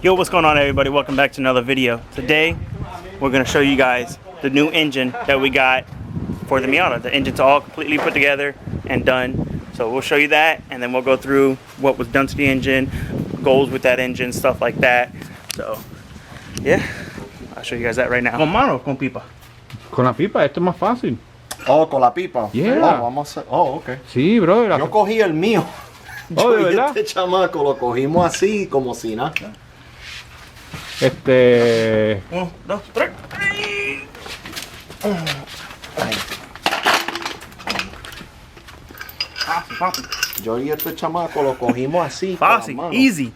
Yo, what's going on, everybody? Welcome back to another video. Today we're going to show you guys the new engine that we got for the Miata. The engine's all completely put together and done, so we'll show you that, and then we'll go through what was done to the engine, goals with that engine, stuff like that. So yeah, I'll show you guys that right now. ¿Con mano o con pipa? Con la pipa, esto es más fácil. Oh, con la pipa. Yeah. Oh, vamos a hacer. Oh, ok. Sí, bro. Yo cogí el mío. Oh, ¿de Yo y verdad? este chamaco lo cogimos así, como si nada. 1, 2, 3. Fácil. Yo y este chamaco lo cogimos así. Fácil, con las manos. easy.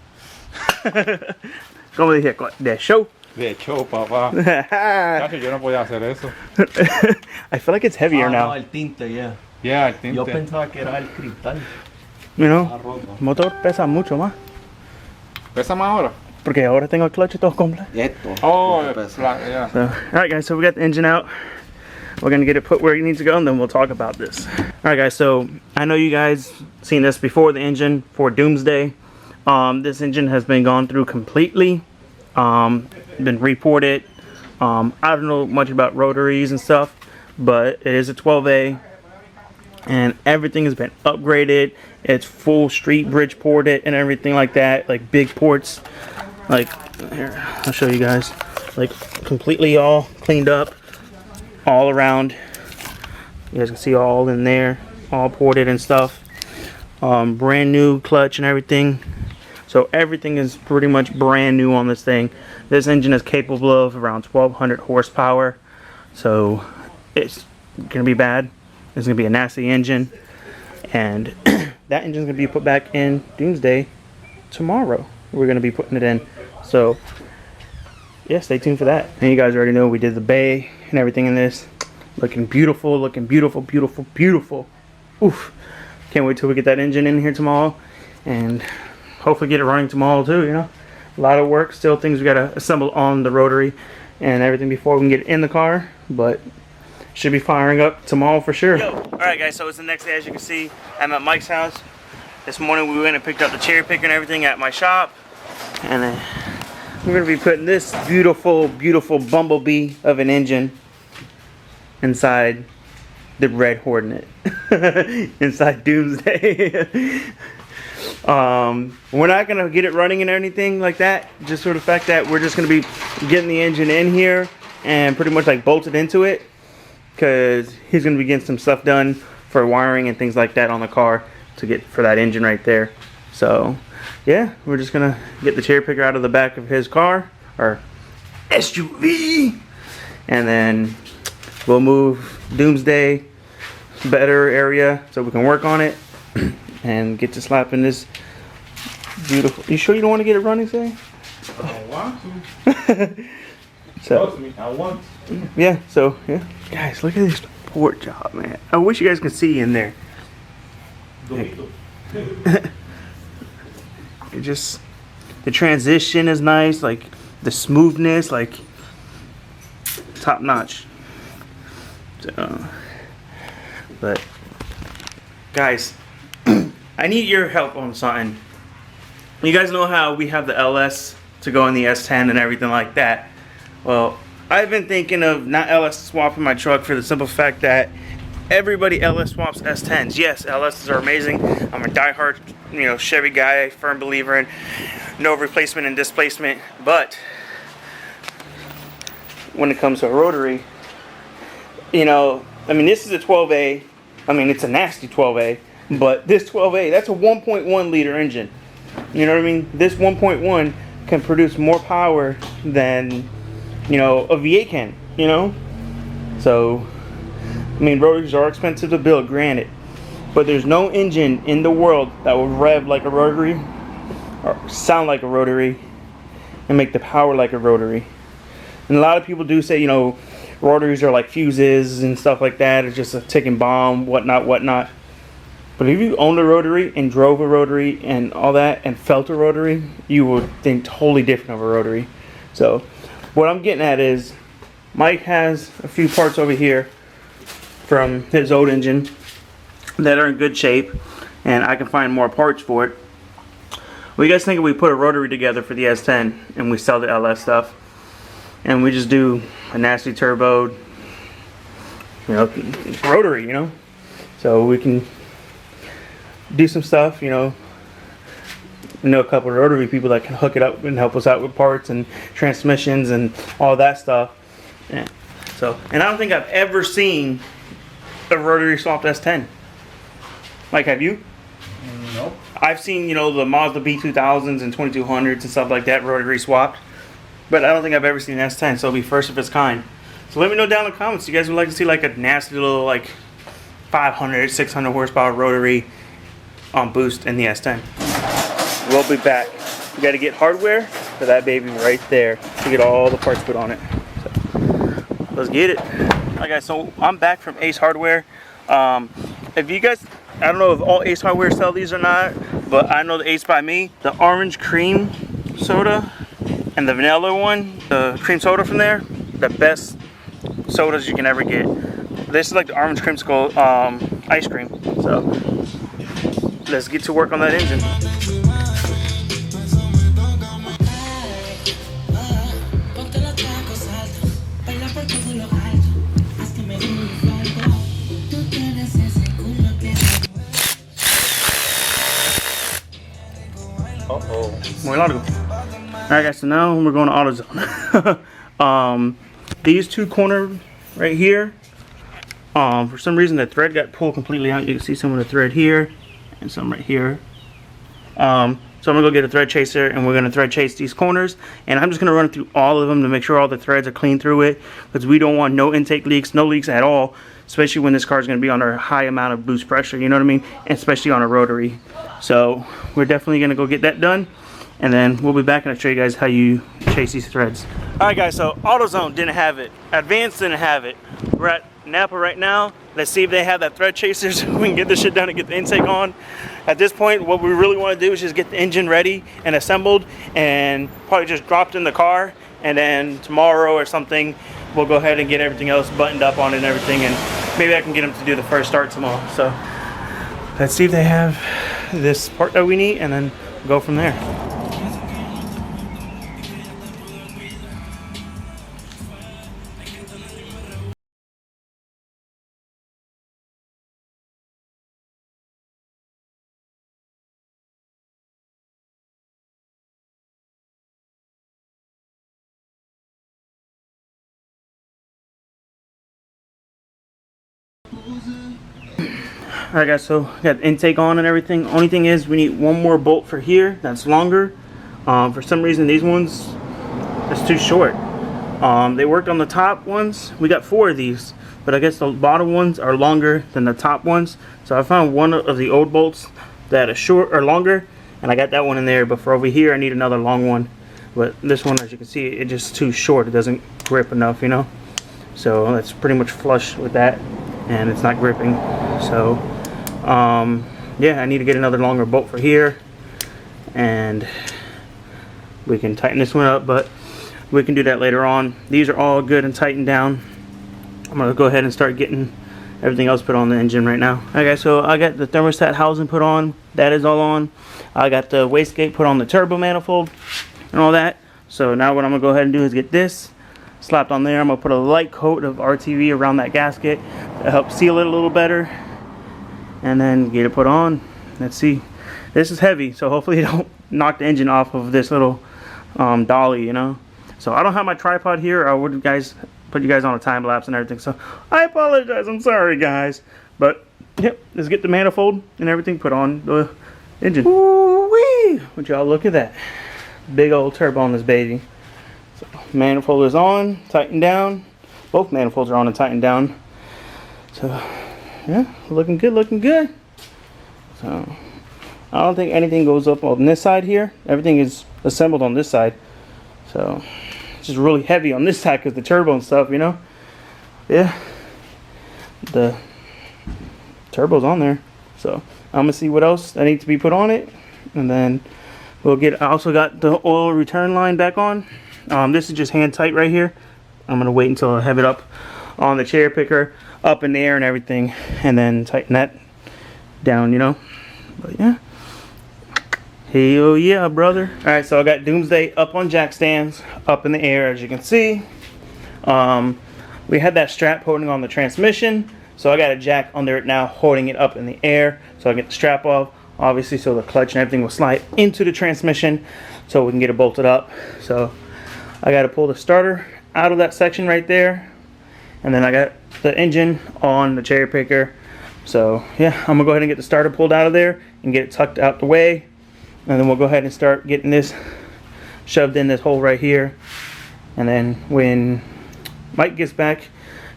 ¿Cómo dije? De show. De hecho, papá. Chacho, yo no podía hacer eso. I feel like it's heavier now. No, el tinte, yeah. Yeah, el tinte. Yo pensaba que era el cristal. You know, roto. el motor pesa mucho más. ¿Pesa más ahora? Porque ahora tengo el clutch y todo completo. Esto. Oh, Lo que pesa. yeah. So, alright guys, so we got the engine out. We're gonna get it put where it needs to go, and then we'll talk about this. Alright guys, so I know you guys seen this before, the engine for Doomsday. This engine has been gone through completely, been reported. I don't know much about rotaries and stuff, but it is a 12A, and everything has been upgraded. It's full street bridge ported and everything like that, like big ports. Like here, I'll show you guys, like completely all cleaned up all around. You guys can see all in there, all ported and stuff. Brand new clutch and everything. So everything is pretty much brand new on this thing. This engine is capable of around 1200 horsepower. So it's gonna be bad. It's gonna be a nasty engine. And that engine's gonna be put back in Doomsday tomorrow. We're gonna be putting it in. So yeah, stay tuned for that. And you guys already know we did the bay and everything in this. Looking beautiful, beautiful, beautiful. Oof. Can't wait till we get that engine in here tomorrow. And hopefully get it running tomorrow too, you know. A lot of work, still things we gotta assemble on the rotary and everything before we can get it in the car. But should be firing up tomorrow for sure. Alright guys, so it's the next day. As you can see, I'm at Mike's house. This morning we went and picked up the cherry picker and everything at my shop. And then we're going to be putting this beautiful, beautiful bumblebee of an engine inside the red Hornet. Inside Doomsday. We're not going to get it running and anything like that. Just for the fact that we're just going to be getting the engine in here and pretty much like bolted into it. Because he's going to be getting some stuff done for wiring and things like that on the car to get for that engine right there. So yeah, we're just gonna get the cherry picker out of the back of his car, or SUV, and then we'll move Doomsday better area so we can work on it and get to slapping this beautiful. You sure you don't want to get it running, say? I don't want to. So Trust me, I want to. yeah, so yeah, guys, look at this port job, man. I wish you guys could see in there. It just, the transition is nice, like the smoothness, like top notch. So, but guys, I need your help on something. You guys know how we have the LS to go in the S10 and everything like that. Well, I've been thinking of not LS swapping my truck for the simple fact that everybody LS swaps S10s. Yes, LSs are amazing. I'm a diehard, you know, Chevy guy, firm believer in no replacement and displacement. But when it comes to a rotary, you know, I mean, this is a 12A. I mean, it's a nasty 12A. But this 12A, that's a 1.1 liter engine. You know what I mean? This 1.1 can produce more power than, you know, a V8 can, you know? So, I mean, rotaries are expensive to build, granted. But there's no engine in the world that will rev like a rotary, or sound like a rotary, and make the power like a rotary. And a lot of people do say, you know, rotaries are like fuses and stuff like that. It's just a ticking bomb, whatnot, whatnot. But if you owned a rotary and drove a rotary and all that and felt a rotary, you would think totally different of a rotary. So what I'm getting at is Mike has a few parts over here from his old engine that are in good shape, and I can find more parts for it. What do you guys think if we put a rotary together for the S10 and we sell the LS stuff? And we just do a nasty turbo, you know, rotary, you know? So we can do some stuff, you know. We know a couple of rotary people that can hook it up and help us out with parts and transmissions and all that stuff. Yeah. So, and I don't think I've ever seen a rotary swapped S10. Like, have you? No. I've seen, you know, the Mazda B2000s and 2200s and stuff like that rotary swapped, but I don't think I've ever seen an S10, so it'll be first of its kind. So let me know down in the comments. You guys would like to see like a nasty little like 500, 600 horsepower rotary boost in the S10. We'll be back. We got to get hardware for that baby right there to get all the parts put on it. So let's get it. Alright guys, so I'm back from Ace Hardware. If you guys, I don't know if all Ace Hardware sell these or not, but I know the Ace by me, the orange cream soda and the vanilla one, the cream soda from there, the best sodas you can ever get. This is like the orange creamsicle ice cream. So let's get to work on that engine. Muy largo. Alright guys, so now we're going to AutoZone. These two corners right here, for some reason the thread got pulled completely out. You can see some of the thread here and some right here. So I'm gonna go get a thread chaser and we're gonna thread chase these corners, and I'm just gonna run through all of them to make sure all the threads are clean through it, because we don't want no intake leaks, no leaks at all, especially when this car is gonna be under a high amount of boost pressure, you know what I mean, and especially on a rotary. So we're definitely gonna go get that done, and then we'll be back and I'll show you guys how you chase these threads. Alright guys, so AutoZone didn't have it, Advanced didn't have it. We're at Napa right now. Let's see if they have that thread chaser so we can get this shit done and get the intake on. At this point, what we really want to do is just get the engine ready and assembled and probably just dropped in the car, and then tomorrow or something we'll go ahead and get everything else buttoned up on it and everything, and maybe I can get them to do the first start tomorrow. So let's see if they have this part that we need and then go from there. Alright guys, so got the intake on and everything. Only thing is we need one more bolt for here that's longer. For some reason these ones, it's too short. They worked on the top ones. We got 4 of these, but I guess the bottom ones are longer than the top ones. So I found one of the old bolts that is short or longer, and I got that one in there. But for over here I need another long one. But this one, as you can see, it's just too short. It doesn't grip enough, you know. So that's pretty much flush with that, and it's not gripping. So yeah, I need to get another longer bolt for here, and we can tighten this one up, but we can do that later on. These are all good and tightened down. I'm gonna go ahead and start getting everything else put on the engine right now. Okay, so I got the thermostat housing put on. That is all on. I got the wastegate put on the turbo manifold and all that. So now what I'm gonna go ahead and do is get this slapped on there. I'm gonna put a light coat of RTV around that gasket to help seal it a little better, and then get it put on. Let's see. This is heavy, so hopefully you don't knock the engine off of this little dolly, you know. So I don't have my tripod here. I would guys put you guys on a time lapse and everything, so I apologize. I'm sorry guys, but yep, let's get the manifold and everything put on the engine. Woo-wee! Would y'all look at that big old turbo on this baby. So manifold is on, tightened down. Both manifolds are on and tightened down. So yeah, looking good, looking good. So I don't think anything goes up on this side here. Everything is assembled on this side. So it's just really heavy on this side because the turbo and stuff, you know. Yeah, the turbo's on there. So I'm gonna see what else that needs to be put on it, and then we'll get. I also got the oil return line back on. This is just hand tight right here. I'm gonna wait until I have it up on the cherry picker, up in the air and everything, and then tighten that down, you know. But yeah, Hell yeah, brother. Alright, so I got Doomsday up on jack stands, up in the air, as you can see. We had that strap holding on the transmission, so I got a jack under it now holding it up in the air, so I get the strap off, obviously, so the clutch and everything will slide into the transmission so we can get it bolted up. So I got to pull the starter out of that section right there, and then I got the engine on the cherry picker. So yeah, I'm gonna go ahead and get the starter pulled out of there and get it tucked out the way, and then we'll go ahead and start getting this shoved in this hole right here. And then when Mike gets back,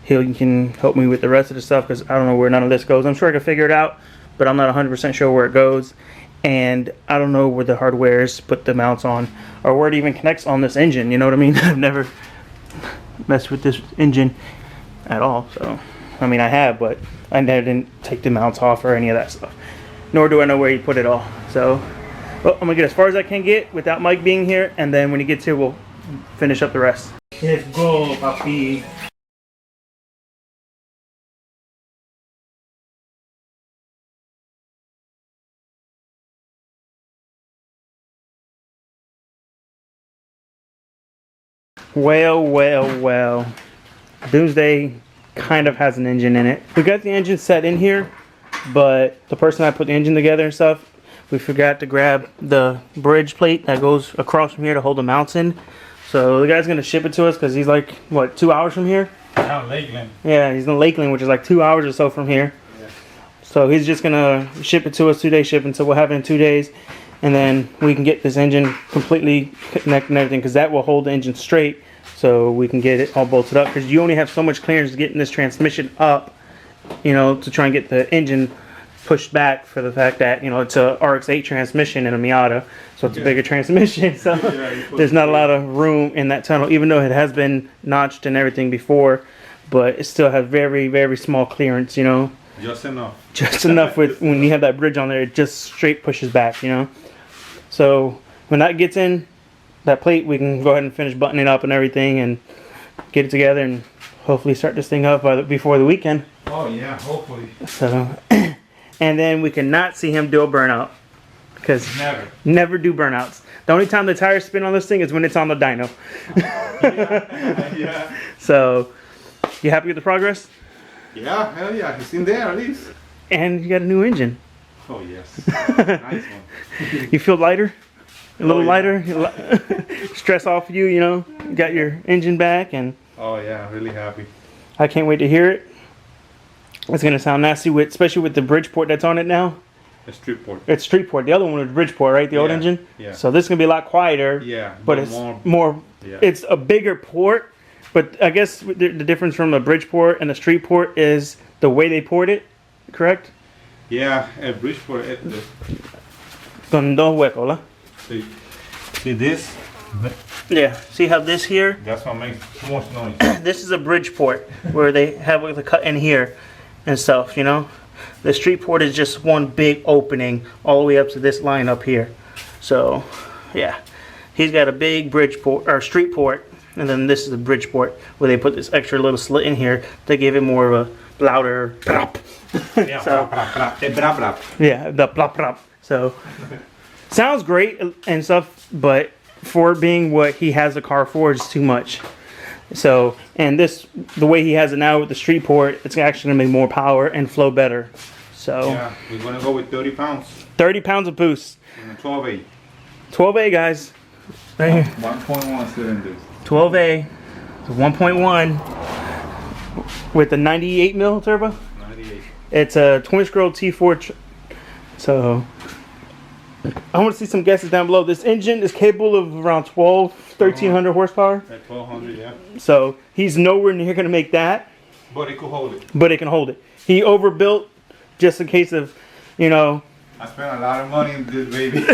he can help me with the rest of the stuff, because I don't know where none of this goes. I'm sure I can figure it out, but I'm not 100% sure where it goes, and I don't know where the hardware is, put the mounts on, or where it even connects on this engine. You know what I mean? I've never messed with this engine at all. So I mean, I have, but I didn't take the mounts off or any of that stuff, nor do I know where you put it all. So well, I'm gonna get as far as I can get without Mike being here, and then when he gets here, we'll finish up the rest. Let's go, papi. Well. Doomsday kind of has an engine in it. We got the engine set in here, but the person that put the engine together and stuff, we forgot to grab the bridge plate that goes across from here to hold the mounts in. So the guy's gonna ship it to us because he's like, what, 2 hours from here? Down Lakeland. Yeah, he's in Lakeland, which is like 2 hours or so from here. Yeah. So he's just gonna ship it to us, 2-day shipping, so we'll have it in 2 days. And then we can get this engine completely connected and everything, because that will hold the engine straight, so we can get it all bolted up. Because you only have so much clearance getting this transmission up, you know, to try and get the engine pushed back, for the fact that, you know, it's a RX-8 transmission in a Miata, so it's a bigger transmission. So there's not a lot of room in that tunnel, even though it has been notched and everything before, but it still has very, very small clearance, you know. Just enough. Just enough with when you have that bridge on there, it just straight pushes back, you know. So when that gets in that plate, we can go ahead and finish buttoning it up and everything and get it together and hopefully start this thing up before the weekend. Oh yeah, hopefully. So, and then we cannot see him do a burnout, because never do burnouts. The only time the tires spin on this thing is when it's on the dyno. Yeah. So, you happy with the progress? Yeah, hell yeah, he's in there at least. And you got a new engine. Oh yes, nice one. You feel lighter? A little yeah. lighter? Stress off you, you know? You got your engine back, and Oh yeah, really happy. I can't wait to hear it. It's going to sound nasty, especially with the Bridgeport that's on it now. It's Streetport. It's Streetport. The other one was Bridgeport, right? The old engine? Yeah. So this is going to be a lot quieter. Yeah, But it's more yeah. It's a bigger port. But I guess the difference from the Bridgeport and the Streetport is the way they port it, correct? Yeah, Bridgeport. Con dos huecos, ¿la? See this? Yeah. See how this here? That's what makes too much noise. This is a Bridgeport where they have the cut in here and stuff, you know? The Streetport is just one big opening all the way up to this line up here. So, yeah. He's got a big Bridgeport, or Streetport, and then this is the Bridgeport where they put this extra little slit in here to give it more of a louder plop. Yeah, So, yeah, the plop plop. So, sounds great and stuff, but for being what he has the car for, it's too much. So, and this, the way he has it now with the Streetport, it's actually going to make more power and flow better. So, Yeah, we're gonna go with 30 pounds. 30 pounds of boost. And 12A. 12A, guys. Right here. 1.1 cylinders. 12A. 1.1 with the 98 mil turbo. 98. It's a twin scroll T4. So, I want to see some guesses down below. This engine is capable of around 1,300 horsepower. At 1200, yeah. So, he's nowhere near going to make that. But it could hold it. But it can hold it. He overbuilt just in case of, you know, I spent a lot of money in this baby.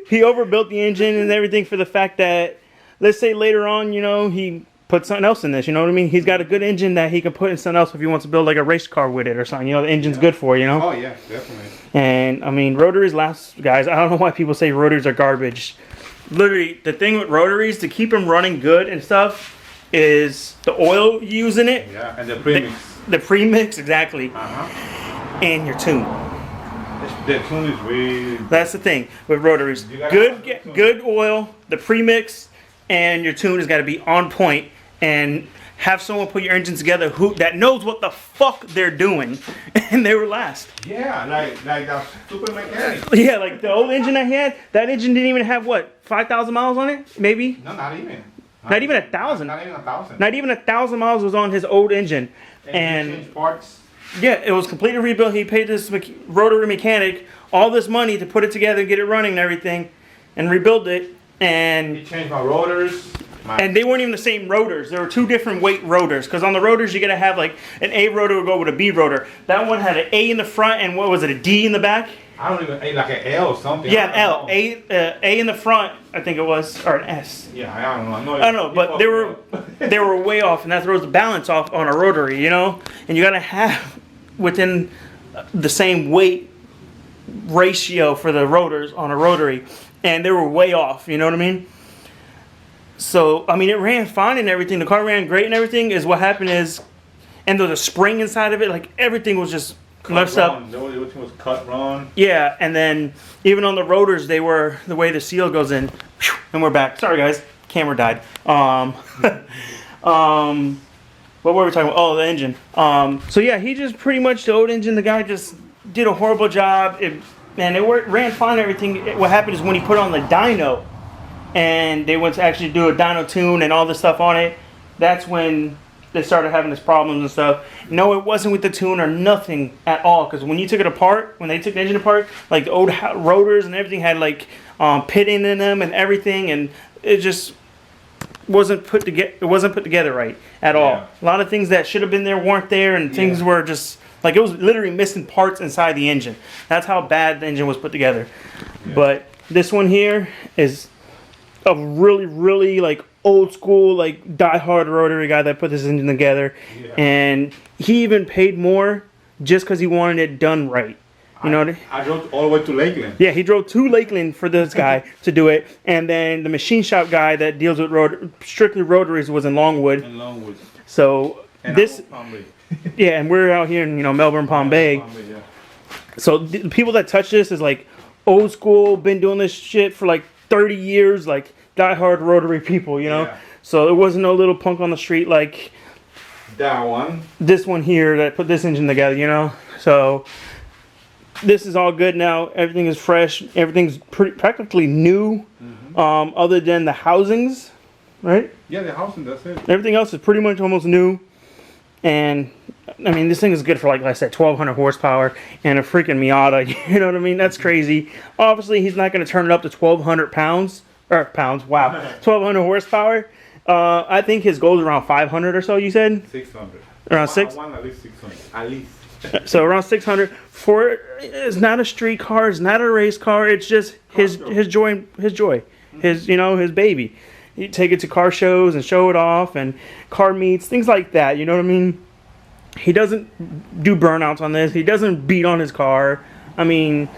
he overbuilt the engine and everything for the fact that, let's say later on, you know, he put something else in this, you know what I mean? He's got a good engine that he can put in something else if he wants to build like a race car with it or something. You know, the engine's good for, you know? Oh yeah, definitely. And, I mean, rotaries last, guys, I don't know why people say rotaries are garbage. Literally, the thing with rotaries, to keep them running good and stuff, is the oil you use in it. Yeah, and the premix. The premix, exactly. Uh-huh. And your tune. The tune is really. That's the thing with rotaries. You gotta have the tune. Good oil, the premix, and your tune has got to be on point. And have someone put your engine together that knows what the fuck they're doing, and they were last. Yeah, like that stupid mechanic. Yeah, like the old engine I had, that engine didn't even have what, 5,000 miles on it, maybe. No, not even. Not even 1,000. Not even 1,000. Not even 1,000 miles was on his old engine, And and change parts. yeah, it was completely rebuilt. He paid this rotary mechanic all this money to put it together, get it running and everything, and rebuild it. And He changed my rotors. and they weren't even the same rotors. There were two different weight rotors. Because on the rotors, you got to have like an A rotor would go with a B rotor. That one had an A in the front and what was it, a D in the back? I don't even like an L or something. Yeah, I don't L. know. A in the front, I think it was, or an S. Yeah, I don't know. I don't know, but they were way off, and that throws the balance off on a rotary, you know. And you got to have within the same weight ratio for the rotors on a rotary, and they were way off. You know what I mean? So I mean, it ran fine and everything. The car ran great and everything. Is what happened is, and there was a spring inside of it. Like everything was just messed up. Everything was cut wrong. Yeah, and then even on the rotors, they were the way the seal goes in, and we're back. Sorry guys, camera died. What were we talking about? Oh, the engine. So yeah, he just pretty much the old engine. The guy just did a horrible job. It ran fine. And everything. What happened is when he put on the dyno, and they went to actually do a dyno tune and all this stuff on it. That's when they started having these problems and stuff. No, it wasn't with the tune or nothing at all. Because when you took it apart, when they took the engine apart, like the old rotors and everything had like pitting in them and everything, and it just wasn't put together. It wasn't put together right at all. Yeah. A lot of things that should have been there weren't there, and things were just like it was literally missing parts inside the engine. That's how bad the engine was put together. Yeah. But this one here is a really, really like old school, like die-hard rotary guy that put this engine together, and he even paid more just because he wanted it done right. You know what I mean? I drove all the way to Lakeland. Yeah, he drove to Lakeland for this guy to do it, and then the machine shop guy that deals with strictly rotaries was in Longwood. And Longwood. So And this, Palm Bay. yeah, and we're out here in Melbourne, Palm Bay. Palm Bay, yeah. So the people that touch this is like old school, been doing this shit for like 30 years, like die-hard rotary people, you know. Yeah. So it wasn't no little punk on the street like That one. this one here that put this engine together, you know. So this is all good now. Everything is fresh. Everything's practically new, other than the housings, right? Yeah, the house and that's it. Everything else is pretty much almost new. And I mean, this thing is good for, like I said, 1,200 horsepower and a freaking Miata. You know what I mean? That's crazy. Obviously, he's not going to turn it up to 1,200 pounds. Or pounds, wow. 1,200 horsepower. I think his goal is around 500 or so, you said? 600. Around six? I want at least 600. At least. So around 600. It's not a street car. It's not a race car. It's just his joy. His, his baby. You take it to car shows and show it off and car meets, things like that. You know what I mean? He doesn't do burnouts on this. He doesn't beat on his car. I mean,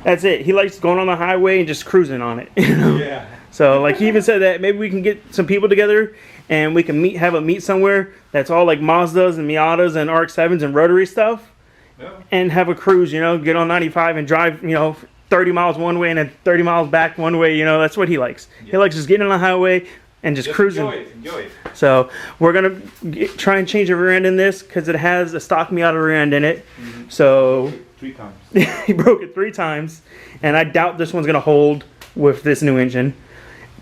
that's it. He likes going on the highway and just cruising on it. You know? Yeah. So like he even said that maybe we can get some people together and we can have a meet somewhere that's all like Mazdas and Miatas and RX-7s and rotary stuff, Yeah. and have a cruise. Get on 95 and drive 30 miles one way and then 30 miles back one way. That's what he likes. He likes just getting on the highway and just cruising. Enjoy it. So we're gonna try and change the rear end in this because it has a stock Miata rear end in it. So 3 times. he broke it 3 times, and I doubt this one's gonna hold with this new engine.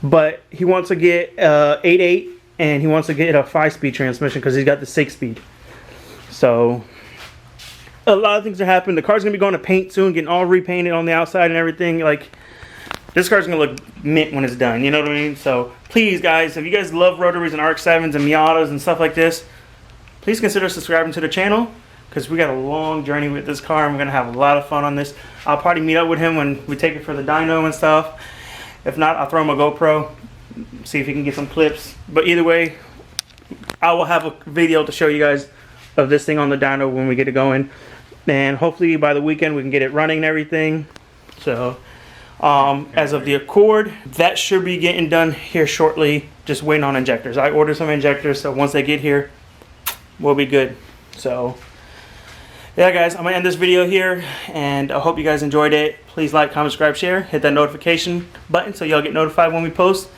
But he wants to get 8.8, and he wants to get a 5-speed transmission because he's got the 6-speed. So a lot of things are happening. The car's gonna be going to paint soon, getting all repainted on the outside and everything. Like, this car's gonna look mint when it's done. You know what I mean? So please, guys, if you guys love rotaries and RX-7s and Miatas and stuff like this, please consider subscribing to the channel because we got a long journey with this car and we're gonna have a lot of fun on this. I'll probably meet up with him when we take it for the dyno and stuff. If not, I'll throw him a GoPro, see if he can get some clips. But either way, I will have a video to show you guys of this thing on the dyno when we get it going. And hopefully by the weekend we can get it running and everything. So as of the Accord, that should be getting done here shortly. Just waiting on injectors. I ordered some injectors, so once they get here, we'll be good. So Yeah, guys, I'm gonna end this video here, and I hope you guys enjoyed it. Please like, comment, subscribe, share, hit that notification button so y'all get notified when we post.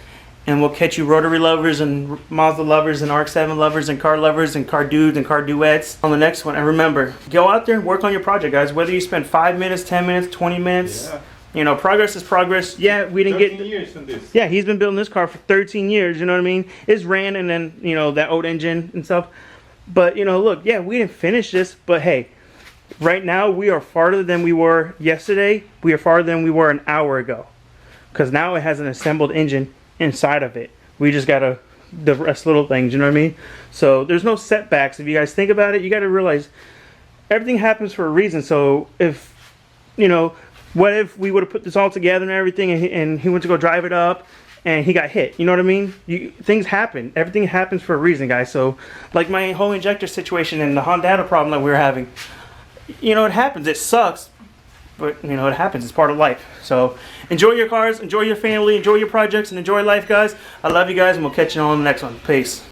And we'll catch you rotary lovers and Mazda lovers and RX-7 lovers and car lovers and car dudes and car duets on the next one. And remember, go out there and work on your project, guys. Whether you spend 5 minutes, 10 minutes, 20 minutes, you know, progress is progress. Yeah, we didn't get 13 years in this. Yeah, he's been building this car for 13 years, you know what I mean? It's ran and then, you know, that old engine and stuff. But, you know, look, yeah, we didn't finish this, but hey, right now we are farther than we were yesterday. We are farther than we were an hour ago. Because now it has an assembled engine inside of it. We just gotta the rest little things, you know what I mean? So there's no setbacks. If you guys think about it, you gotta realize everything happens for a reason. So if, you know, what if we would have put this all together and everything, and he went to go drive it up and he got hit, you know what I mean? Things happen. Everything happens for a reason, guys. So like my whole injector situation and the Honda problem that we were having, you know, it happens. It sucks. But, you know, it happens. It's part of life. So, enjoy your cars, enjoy your family, enjoy your projects, and enjoy life, guys. I love you guys, and we'll catch you on the next one. Peace.